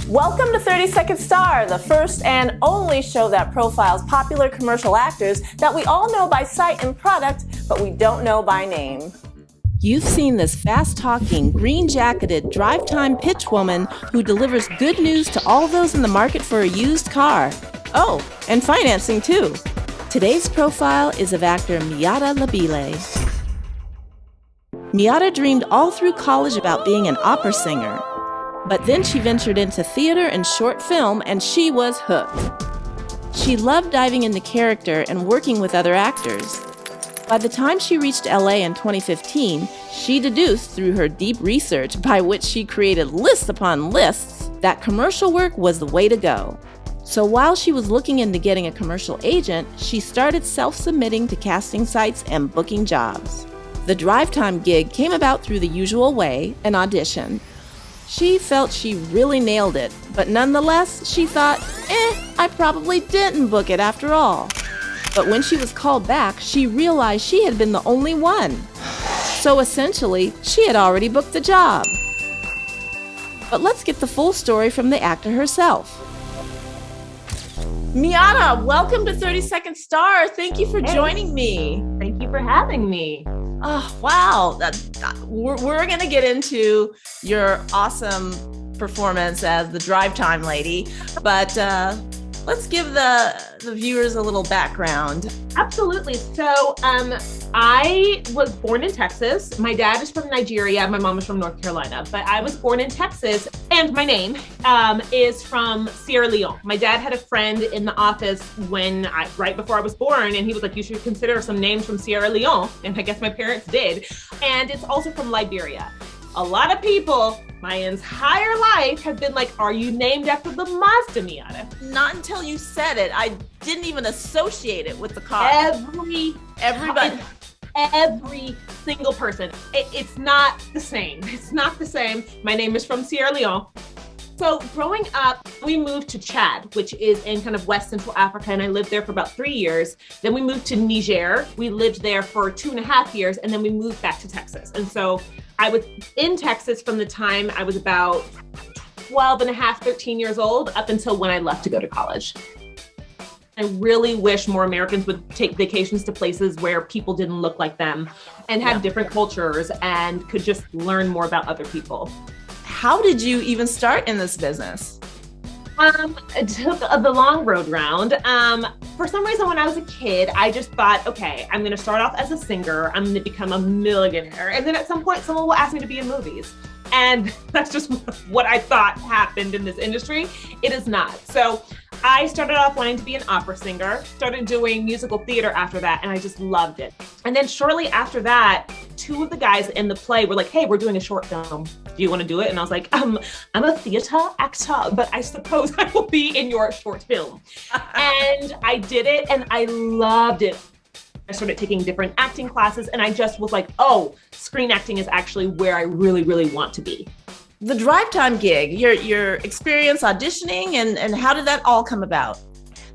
Welcome to 30 Second Star, the first and only show that profiles popular commercial actors that we all know by sight and product, but we don't know by name. You've seen this fast-talking, green-jacketed, DriveTime pitch woman who delivers good news to all those in the market for a used car. Oh, and financing too. Today's profile is of actor Miatta Lebile. Miatta dreamed all through college about being an opera singer. But then she ventured into theater and short film, and she was hooked. She loved diving into character and working with other actors. By the time she reached LA in 2015, she deduced through her deep research, by which she created lists upon lists, that commercial work was the way to go. So while she was looking into getting a commercial agent, she started self-submitting to casting sites and booking jobs. The DriveTime gig came about through the usual way, an audition. She felt she really nailed it, but nonetheless, she thought, I probably didn't book it after all. But when she was called back, she realized she had been the only one. So essentially, she had already booked the job. But let's get the full story from the actor herself. Miatta, welcome to 30 Second Star. Thank you for joining me. Thank you for having me. Oh, wow. We're going to get into your awesome performance as the DriveTime lady, but let's give the viewers a little background. Absolutely. So I was born in Texas. My dad is from Nigeria. My mom is from North Carolina, but I was born in Texas, and my name is from Sierra Leone. My dad had a friend in the office right before I was born, and he was like, you should consider some names from Sierra Leone. And I guess my parents did. And it's also from Liberia. A lot of people my entire life have been like, are you named after the Mazda, Miatta? Not until you said it. I didn't even associate it with the car. Everybody. Every single person. It's not the same. It's not the same. My name is from Sierra Leone. So growing up, we moved to Chad, which is in kind of West Central Africa, and I lived there for about 3 years. Then we moved to Niger. We lived there for 2.5 years, and then we moved back to Texas. And so I was in Texas from the time I was about 12 and a half, 13 years old, up until when I left to go to college. I really wish more Americans would take vacations to places where people didn't look like them and had different cultures and could just learn more about other people. How did you even start in this business? I took the long road round. For some reason, when I was a kid, I just thought, okay, I'm going to start off as a singer. I'm going to become a millionaire. And then at some point, someone will ask me to be in movies. And that's just what I thought happened in this industry. It is not. So I started off wanting to be an opera singer, started doing musical theater after that, and I just loved it. And then shortly after that, 2 of the guys in the play were like, hey, we're doing a short film. Do you want to do it? And I was like, I'm a theater actor, but I suppose I will be in your short film. And I did it, and I loved it. I started taking different acting classes, and I just was like, oh, screen acting is actually where I really, really want to be. The DriveTime gig, your experience auditioning, and how did that all come about?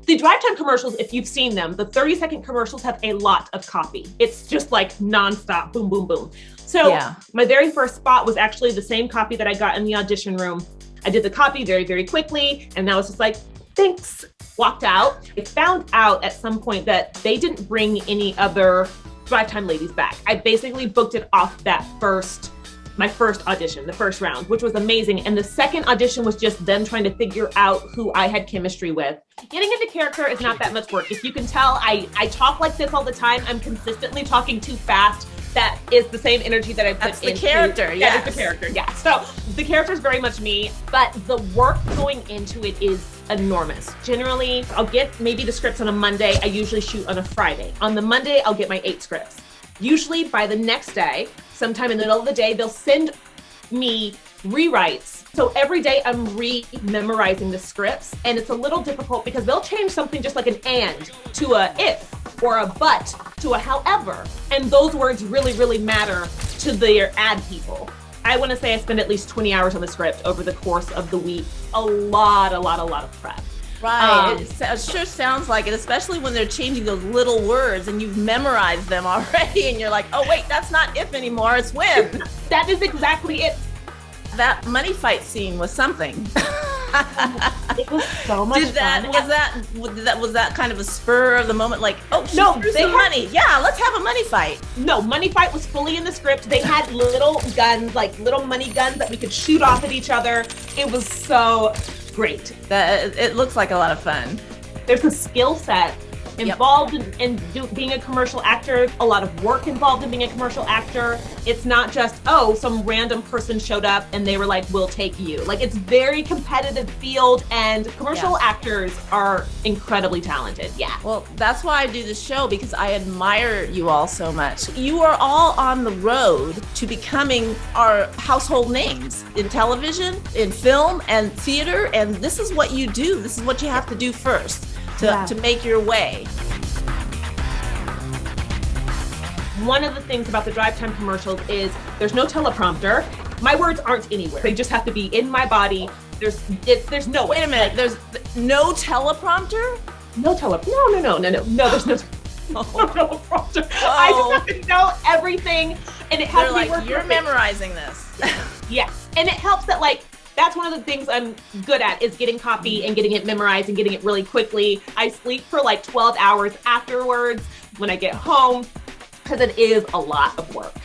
The DriveTime commercials, if you've seen them, the 30-second commercials have a lot of copy. It's just like nonstop, boom, boom, boom. So my very first spot was actually the same copy that I got in the audition room. I did the copy very, very quickly, and I was just like, thanks, walked out. I found out at some point that they didn't bring any other DriveTime ladies back. I basically booked it off my first audition, the first round, which was amazing. And the second audition was just them trying to figure out who I had chemistry with. Getting into character is not that much work. If you can tell, I talk like this all the time. I'm consistently talking too fast. That is the same energy that I put into. That's the character, yes. That is the character, yeah. So the character is very much me, but the work going into it is enormous. Generally, I'll get maybe the scripts on a Monday. I usually shoot on a Friday. On the Monday, I'll get my 8 scripts. Usually by the next day, sometime in the middle of the day, they'll send me rewrites. So every day I'm re-memorizing the scripts, and it's a little difficult because they'll change something just like an and to a if, or a but to a however. And those words really, really matter to their ad people. I want to say I spend at least 20 hours on the script over the course of the week. A lot of prep. Right, it sure sounds like it, especially when they're changing those little words and you've memorized them already and you're like, oh wait, that's not if anymore, it's when. That is exactly it. That money fight scene was something. It was so much fun. Was that kind of a spur of the moment? Like, oh, she No, threw some money. Yeah, let's have a money fight. No, money fight was fully in the script. They had little guns, like little money guns that we could shoot off at each other. It was so great. It looks like a lot of fun. There's a skill set involved in being a commercial actor, a lot of work involved in being a commercial actor. It's not just, oh, some random person showed up and they were like, we'll take you. Like, it's very competitive field, and commercial actors are incredibly talented. Yeah. Well, that's why I do this show, because I admire you all so much. You are all on the road to becoming our household names in television, in film, and theater, and this is what you do. This is what you have to do first to make your way. One of the things about the DriveTime commercials is there's no teleprompter. My words aren't anywhere. They just have to be in my body. There's no way. Wait a minute. There's no teleprompter? No, there's no teleprompter. I just have to know everything, and it has to be worth. You're memorizing this. Yes, and it helps that, like, that's one of the things I'm good at, is getting copy and getting it memorized and getting it really quickly. I sleep for like 12 hours afterwards when I get home, because it is a lot of work.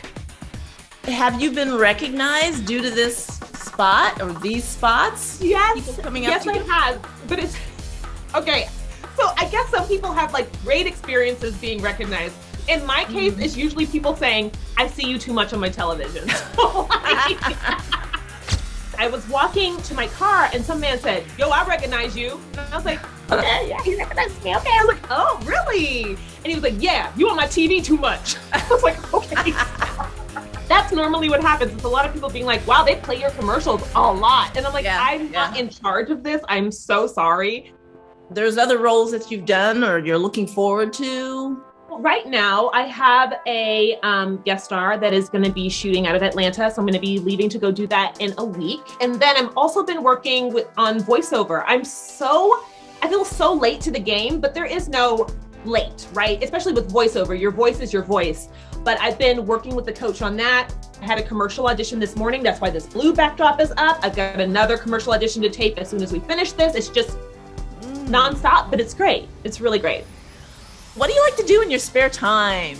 Have you been recognized due to this spot or these spots? Yes. People coming up to you? I have. But it's okay. So I guess some people have like great experiences being recognized. In my case, it's usually people saying, I see you too much on my television. So, I was walking to my car and some man said, yo, I recognize you. And I was like, okay, yeah, he recognizes me. Okay. I was like, oh, really? And he was like, yeah, you on my TV too much. I was like, okay. That's normally what happens. It's a lot of people being like, wow, they play your commercials a lot. And I'm like, I'm not in charge of this. I'm so sorry. There's other roles that you've done or you're looking forward to? Right now, I have a guest star that is going to be shooting out of Atlanta. So I'm going to be leaving to go do that in a week. And then I'm also been working on voiceover. I feel so late to the game, but there is no late, right? Especially with voiceover, your voice is your voice. But I've been working with the coach on that. I had a commercial audition this morning. That's why this blue backdrop is up. I've got another commercial audition to tape as soon as we finish this. It's just nonstop, but it's great. It's really great. What do you like to do in your spare time?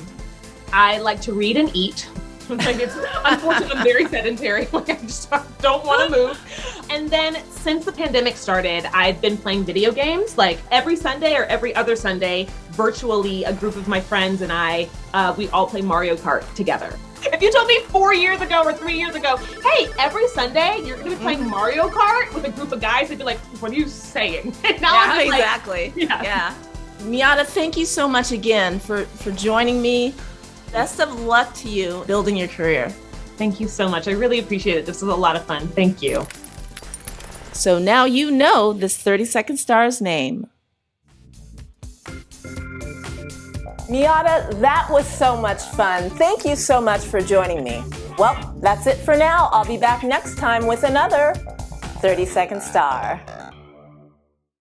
I like to read and eat. Unfortunately, I'm very sedentary. Like, I just don't want to move. And then since the pandemic started, I've been playing video games. Like every Sunday or every other Sunday, virtually, a group of my friends and I, we all play Mario Kart together. If you told me 4 years ago or 3 years ago, hey, every Sunday you're going to be playing Mario Kart with a group of guys, I'd be like, what are you saying? And now I'm just exactly. Like, yeah. Miatta, thank you so much again for joining me. Best of luck to you building your career. Thank you so much. I really appreciate it. This was a lot of fun. Thank you. So now you know this 30-second star's name. Miatta, that was so much fun. Thank you so much for joining me. Well, that's it for now. I'll be back next time with another 30-second star.